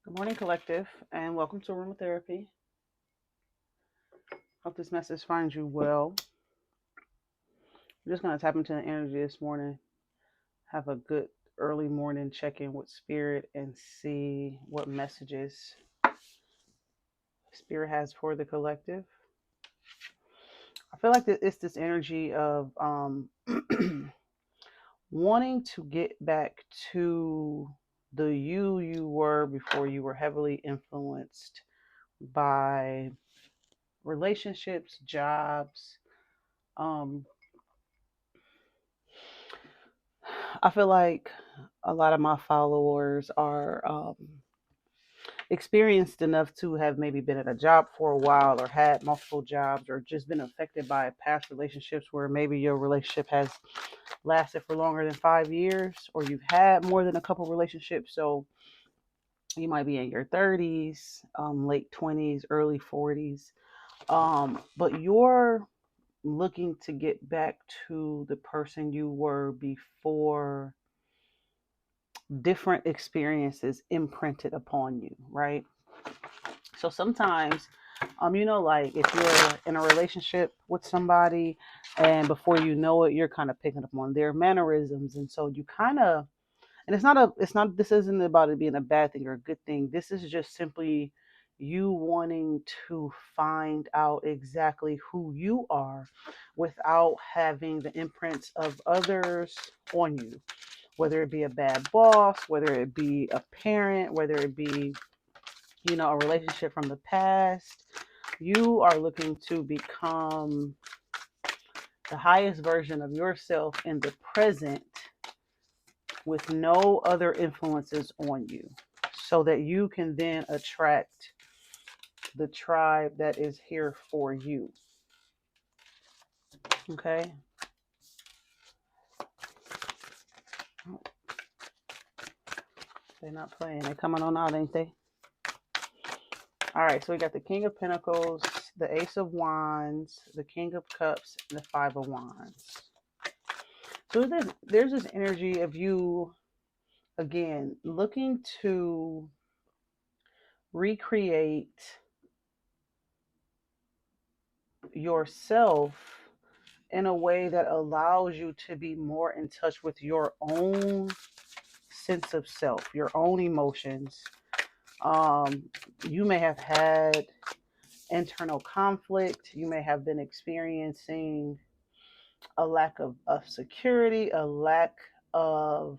Good morning, collective, and welcome to Aromatherapy. Hope this message finds you well. I'm just going to tap into the energy this morning, have a good early morning check in with Spirit, and see what messages Spirit has for the collective. I feel like it's this energy of wanting to get back to the you were before you were heavily influenced by relationships, jobs. Um, I feel like a lot of my followers are experienced enough to have maybe been at a job for a while or had multiple jobs or just been affected by past relationships where maybe your relationship has lasted for longer than 5 years or you've had more than a couple relationships. So you might be in your 30s, late 20s, early 40s. But you're looking to get back to the person you were before different experiences imprinted upon you, right? So sometimes, like if you're in a relationship with somebody and before you know it, you're kind of picking up on their mannerisms. And so you kind of, and this isn't about it being a bad thing or a good thing. This is just simply you wanting to find out exactly who you are without having the imprints of others on you, whether it be a bad boss, whether it be a parent, whether it be, a relationship from the past. You are looking to become the highest version of yourself in the present with no other influences on you so that you can then attract the tribe that is here for you. Okay? They're not playing. They're coming on out, ain't they? All right, so we got the King of Pentacles, the Ace of Wands, the King of Cups, and the Five of Wands. So there's this energy of you, again, looking to recreate yourself in a way that allows you to be more in touch with your own sense of self, your own emotions. Um, you may have had internal conflict. You may have been experiencing a lack of security, a lack of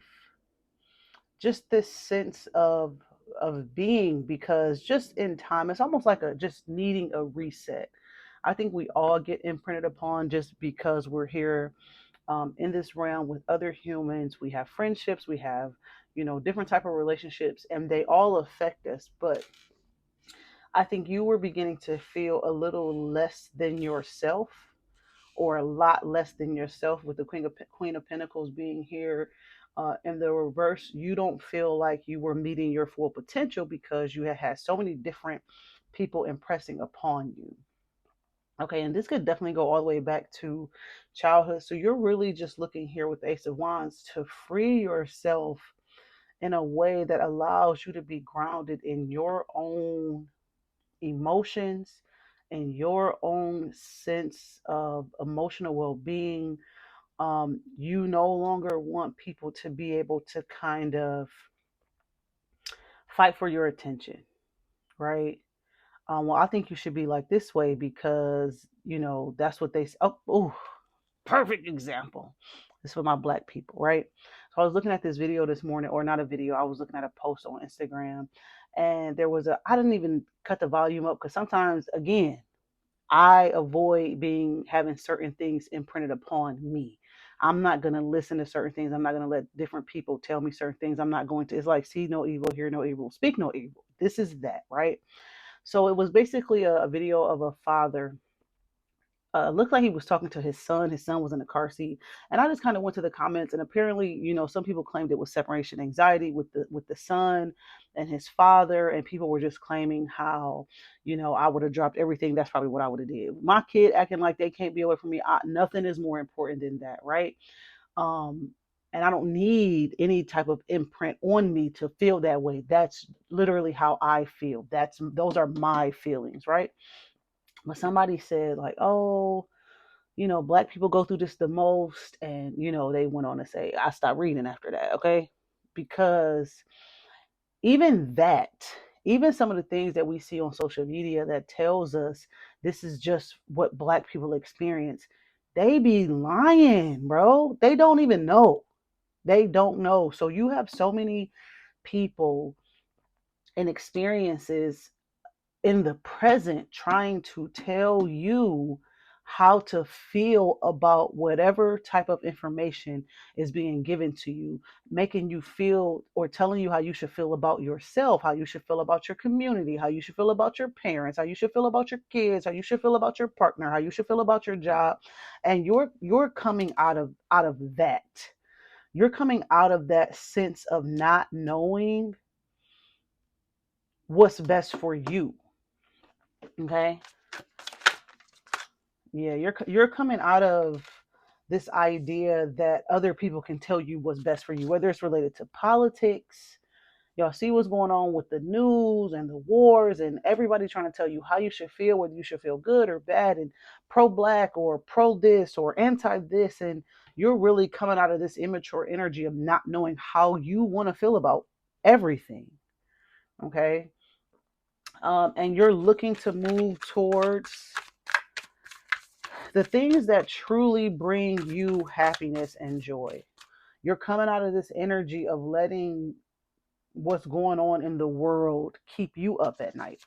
just this sense of being, because just in time it's almost like a just needing a reset. I think we all get imprinted upon just because we're here in this realm with other humans. We have friendships, we have different type of relationships, and they all affect us. But I think you were beginning to feel a little less than yourself, or a lot less than yourself, with the Queen of Pentacles being here. In the reverse, you don't feel like you were meeting your full potential because you had so many different people impressing upon you. Okay, and this could definitely go all the way back to childhood. So you're really just looking here with the Ace of Wands to free yourself in a way that allows you to be grounded in your own emotions and your own sense of emotional well-being. You no longer want people to be able to kind of fight for your attention, right? Well, I think you should be like this way because that's what they. Oh, perfect example. This is for my black people, right? So I was looking at this video this morning, or not a video. I was looking at a post on Instagram, and there was I didn't even cut the volume up because sometimes, again, I avoid having certain things imprinted upon me. I'm not going to listen to certain things. I'm not going to let different people tell me certain things. I'm not going to, it's like, see no evil, hear no evil, speak no evil. This is that, right? So it was basically a video of a father. Looked like he was talking to his son. His son was in the car seat, and I just kind of went to the comments. And apparently, some people claimed it was separation anxiety with the son and his father, and people were just claiming how, I would have dropped everything. That's probably what I would have did. My kid acting like they can't be away from me. Nothing is more important than that, right? Um, And I don't need any type of imprint on me to feel that way. That's literally how I feel. Those are my feelings, right? But somebody said like, oh, Black people go through this the most, and they went on to say, I stopped reading after that, okay? Because even that, even some of the things that we see on social media that tells us this is just what Black people experience, they be lying, bro. They don't even know. They don't know. So you have so many people and experiences in the present trying to tell you how to feel about whatever type of information is being given to you, making you feel or telling you how you should feel about yourself, how you should feel about your community, how you should feel about your parents, how you should feel about your kids, how you should feel about your partner, how you should feel about your job. And you're coming out of that. You're coming out of that sense of not knowing what's best for you. Okay. Yeah, you're coming out of this idea that other people can tell you what's best for you, whether it's related to politics. Y'all see what's going on with the news and the wars, and everybody trying to tell you how you should feel, whether you should feel good or bad, and pro black or pro this or anti this. And you're really coming out of this immature energy of not knowing how you want to feel about everything. Okay. And you're looking to move towards the things that truly bring you happiness and joy. You're coming out of this energy of letting what's going on in the world keep you up at night,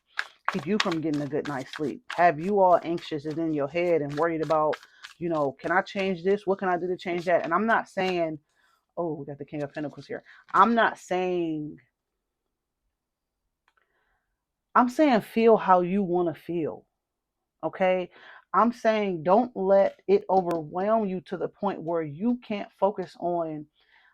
keep you from getting a good night's sleep, have you all anxious and in your head and worried about, can I change this? What can I do to change that? And I'm not saying, oh, we got the King of Pentacles here. I'm not saying, I'm saying feel how you want to feel. Okay. I'm saying don't let it overwhelm you to the point where you can't focus on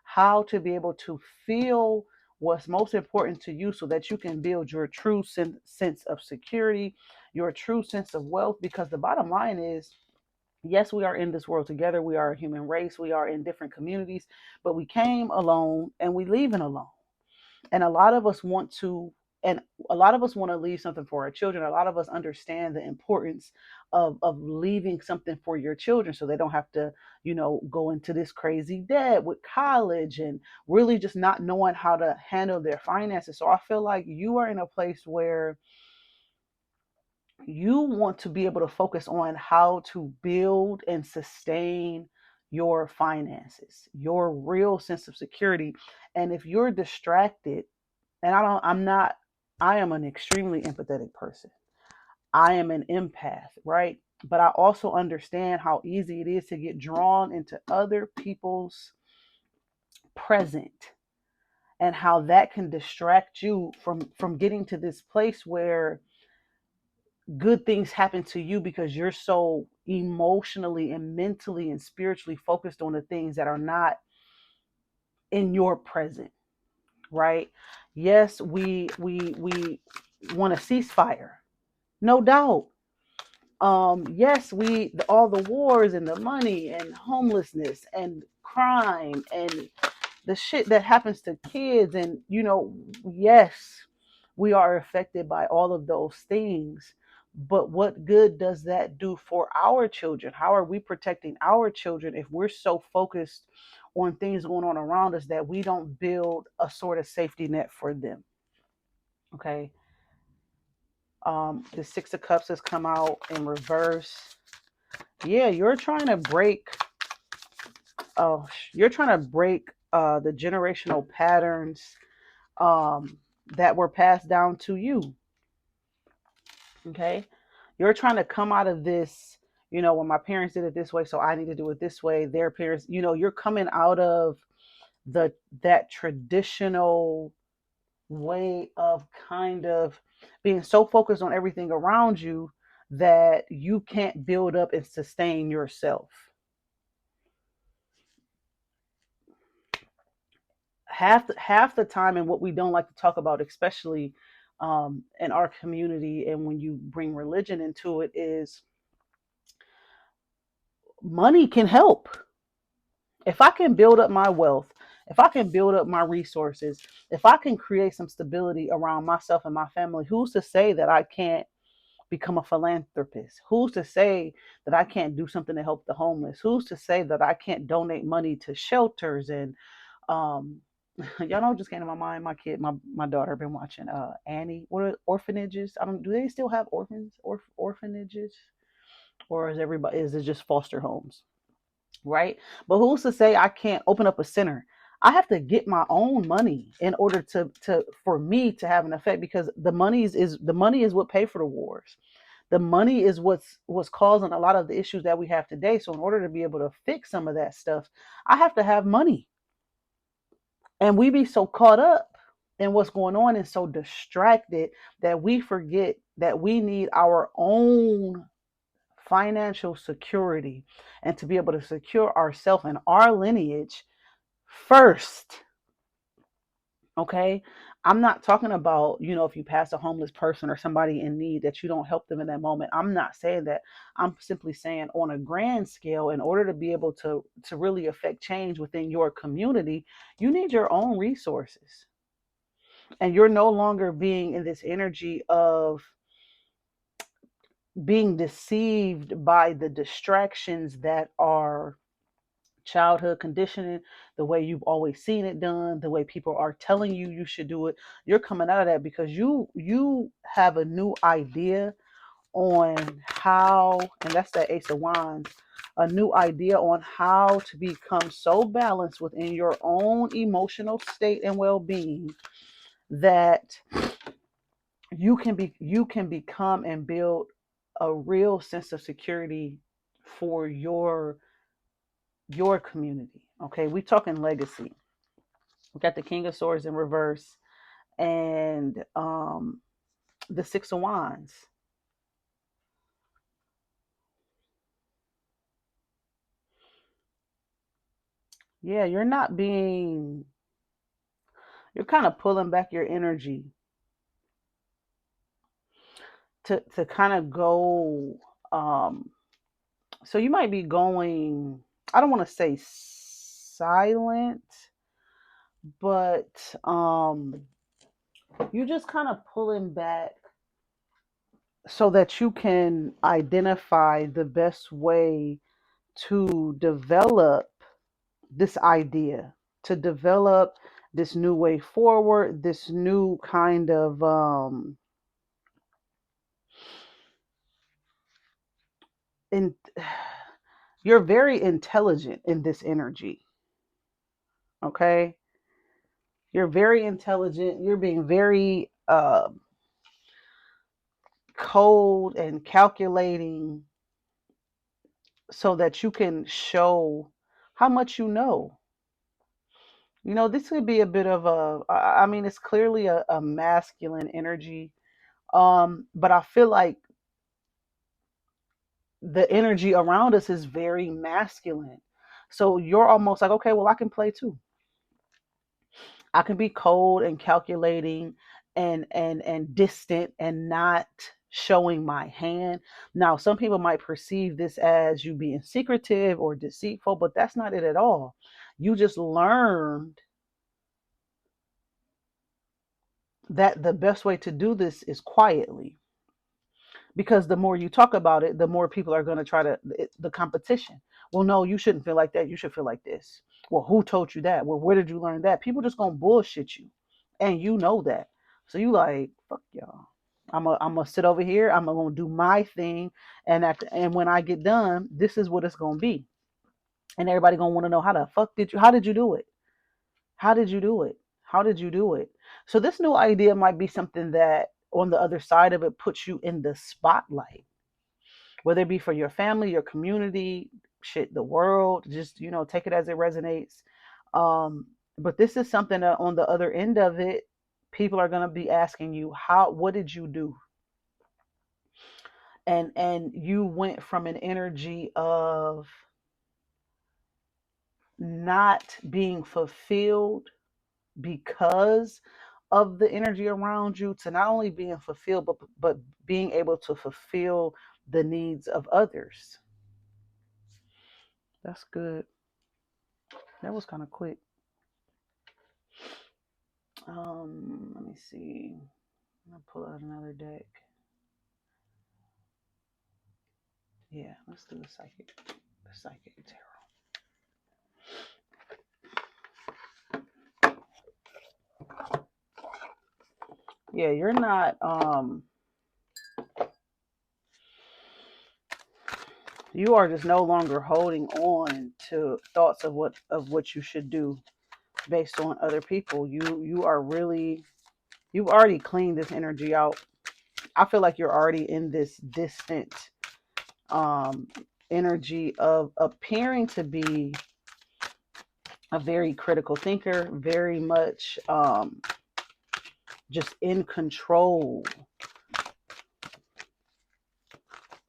how to be able to feel what's most important to you so that you can build your true sense of security, your true sense of wealth. Because the bottom line is, yes, we are in this world together. We are a human race. We are in different communities, but we came alone and we leaving alone. And a lot of us want to, and a lot of us want to leave something for our children. A lot of us understand the importance of leaving something for your children so they don't have to, go into this crazy debt with college and really just not knowing how to handle their finances. So I feel like you are in a place where you want to be able to focus on how to build and sustain your finances, your real sense of security. And if you're distracted, and I am an extremely empathetic person. I am an empath, right? But I also understand how easy it is to get drawn into other people's present and how that can distract you from getting to this place where good things happen to you because you're so emotionally and mentally and spiritually focused on the things that are not in your present, right? Yes, we want a ceasefire, no doubt. Yes, all the wars and the money and homelessness and crime and the shit that happens to kids, and yes, we are affected by all of those things. But what good does that do for our children? How are we protecting our children if we're so focused on things going on around us that we don't build a sort of safety net for them? Okay. The Six of Cups has come out in reverse. Yeah, you're trying to break the generational patterns um that were passed down to you. Okay. You're trying to come out of this, when my parents did it this way, so I need to do it this way. Their parents, you're coming out of the that traditional way of kind of being so focused on everything around you that you can't build up and sustain yourself. Half the time, and what we don't like to talk about, especially in our community, and when you bring religion into it, is money can help. If I can build up my wealth, if I can build up my resources, if I can create some stability around myself and my family, who's to say that I can't become a philanthropist? Who's to say that I can't do something to help the homeless? Who's to say that I can't donate money to shelters and um y'all know what just came to my mind? My daughter been watching Annie. What are orphanages? I don't do they still have orphanages? Or is it just foster homes? Right? But who's to say I can't open up a center? I have to get my own money in order to for me to have an effect, because the money is what pay for the wars. The money is what's causing a lot of the issues that we have today. So in order to be able to fix some of that stuff, I have to have money. And we be so caught up in what's going on and so distracted that we forget that we need our own financial security and to be able to secure ourselves and our lineage first. Okay. I'm not talking about, if you pass a homeless person or somebody in need that you don't help them in that moment. I'm not saying that. I'm simply saying on a grand scale, in order to be able to really affect change within your community, you need your own resources. And you're no longer being in this energy of being deceived by the distractions that are childhood conditioning, the way you've always seen it done, the way people are telling you you should do it. You're coming out of that because you have a new idea on how, and that's that Ace of Wands, a new idea on how to become so balanced within your own emotional state and well-being that you can become and build a real sense of security for your community. Okay, we talking legacy. We got the King of Swords in reverse and the Six of Wands. Yeah, you're kind of pulling back your energy to kind of go. um so you might be going, I don't want to say silent, but you're just kind of pulling back so that you can identify the best way to develop this idea, to develop this new way forward, this new kind of in you're very intelligent in this energy. Okay, you're very intelligent, you're being very cold and calculating so that you can show how much you know. This could be a bit of I mean, it's clearly a masculine energy. But I feel like the energy around us is very masculine. So you're almost like, okay, well, I can play too. I can be cold and calculating and distant and not showing my hand. Now, some people might perceive this as you being secretive or deceitful, but that's not it at all. You just learned that the best way to do this is quietly, because the more you talk about it, the more people are going to try to the competition. Well, no, you shouldn't feel like that. You should feel like this. Well, who told you that? Well, where did you learn that? People just gonna bullshit you, and you know that. So you like, fuck y'all. I'm gonna sit over here. I'm gonna do my thing, and when I get done, this is what it's gonna be. And everybody gonna want to know, how the fuck did you? How did you do it? How did you do it? How did you do it? So this new idea might be something that on the other side of it puts you in the spotlight, whether it be for your family, your community, shit, the world. Just take it as it resonates. But this is something that on the other end of it, people are going to be asking you, what did you do? And you went from an energy of not being fulfilled because of the energy around you, to not only being fulfilled, but being able to fulfill the needs of others. That's good. That was kind of quick. Let me see. I'm gonna pull out another deck. Yeah, let's do the psychic tarot. Yeah, you're not you are just no longer holding on to thoughts of what you should do based on other people. You are really, you've already cleaned this energy out. I feel like you're already in this distant um energy of appearing to be a very critical thinker, very much just in control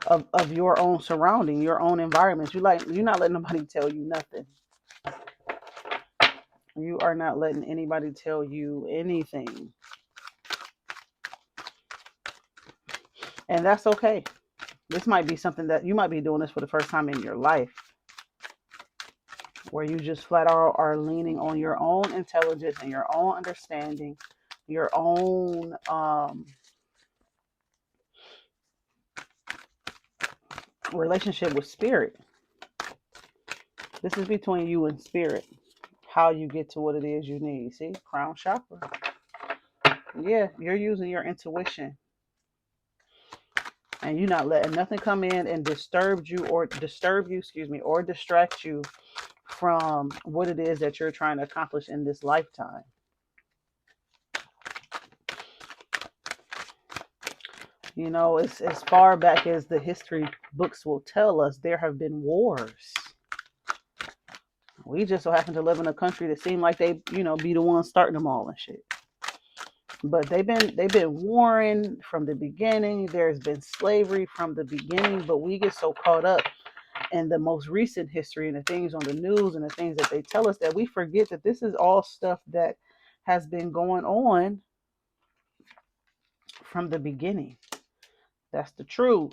of your own surrounding, your own environment. You're not letting nobody tell you nothing. You are not letting anybody tell you anything. And that's okay. This might be something that you might be doing this for the first time in your life, where you just flat out are leaning on your own intelligence and your own understanding, your own relationship with spirit. This is between you and spirit. How you get to what it is you need. See, crown chakra. Yeah, you're using your intuition, and you're not letting nothing come in and or distract you from what it is that you're trying to accomplish in this lifetime. You know, it's as far back as the history books will tell us, there have been wars. We just so happen to live in a country that seem like they, be the ones starting them all and shit. But they've been warring from the beginning. There's been slavery from the beginning, but we get so caught up in the most recent history and the things on the news and the things that they tell us that we forget that this is all stuff that has been going on from the beginning. That's the truth.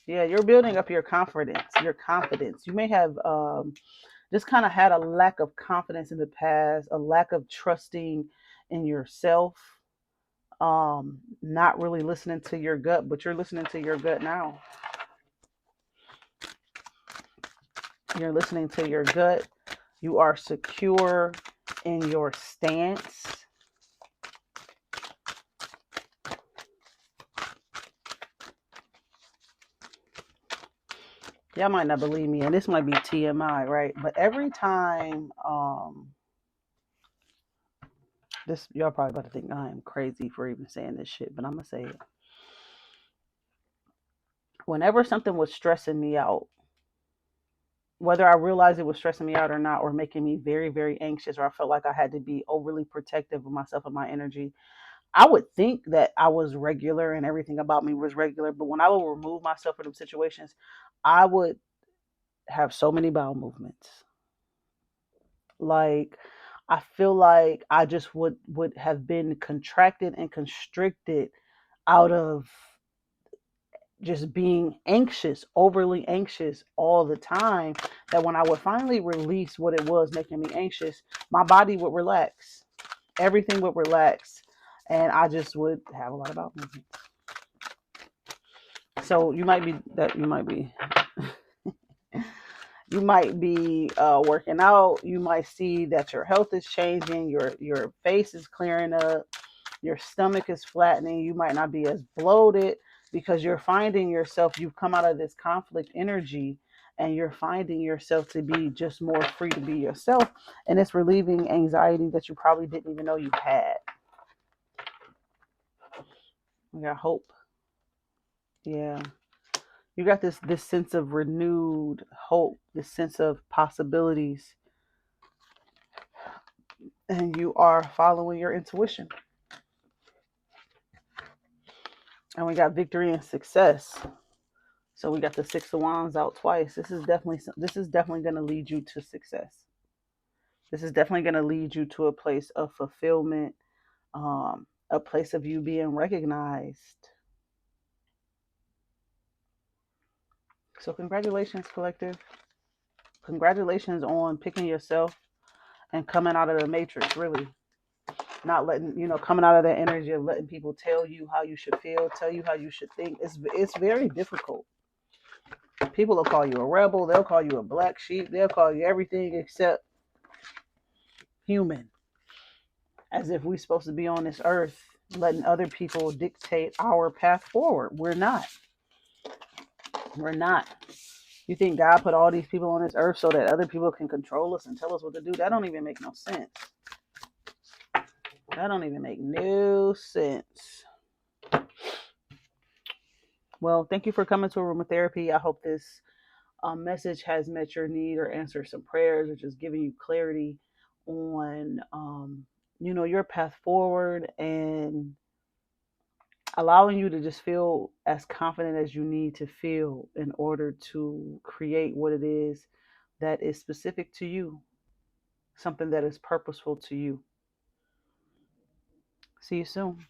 Yeah, you're building up your confidence. Your confidence. You may have just kind of had a lack of confidence in the past, a lack of trusting in yourself, not really listening to your gut, but you're listening to your gut now. You're listening to your gut. You are secure in your stance. Y'all might not believe me, and this might be TMI, right? But every time, this y'all probably about to think I am crazy for even saying this shit, but I'm gonna say it. Whenever something was stressing me out, whether I realized it was stressing me out or not, or making me very, very anxious, or I felt like I had to be overly protective of myself and my energy, I would think that I was regular and everything about me was regular. But when I would remove myself from those situations, I would have so many bowel movements. Like, I feel like I just would have been contracted and constricted out of just being anxious, overly anxious all the time, that when I would finally release what it was making me anxious, my body would relax. Everything would relax. And I just would have a lot of bowel movements. So you might be working out. You might see that your health is changing. Your face is clearing up. Your stomach is flattening. You might not be as bloated because you're finding yourself. You've come out of this conflict energy, and you're finding yourself to be just more free to be yourself, and it's relieving anxiety that you probably didn't even know you had. We got hope. Yeah. You got this sense of renewed hope, this sense of possibilities, and you are following your intuition. And we got victory and success. So we got the Six of Wands out twice. This is definitely going to lead you to success. This is definitely going to lead you to a place of fulfillment, a place of you being recognized. So congratulations, collective. Congratulations on picking yourself and coming out of the matrix, really. Not letting, coming out of that energy of letting people tell you how you should feel, tell you how you should think. It's very difficult. People will call you a rebel, they'll call you a black sheep, they'll call you everything except human. As if we're supposed to be on this earth letting other people dictate our path forward. We're not. We're not. You think God put all these people on this earth so that other people can control us and tell us what to do? That don't even make no sense. That don't even make no sense. Well, thank you for coming to aromatherapy. I hope this message has met your need or answered some prayers or just giving you clarity on, your path forward and allowing you to just feel as confident as you need to feel in order to create what it is that is specific to you, something that is purposeful to you. See you soon.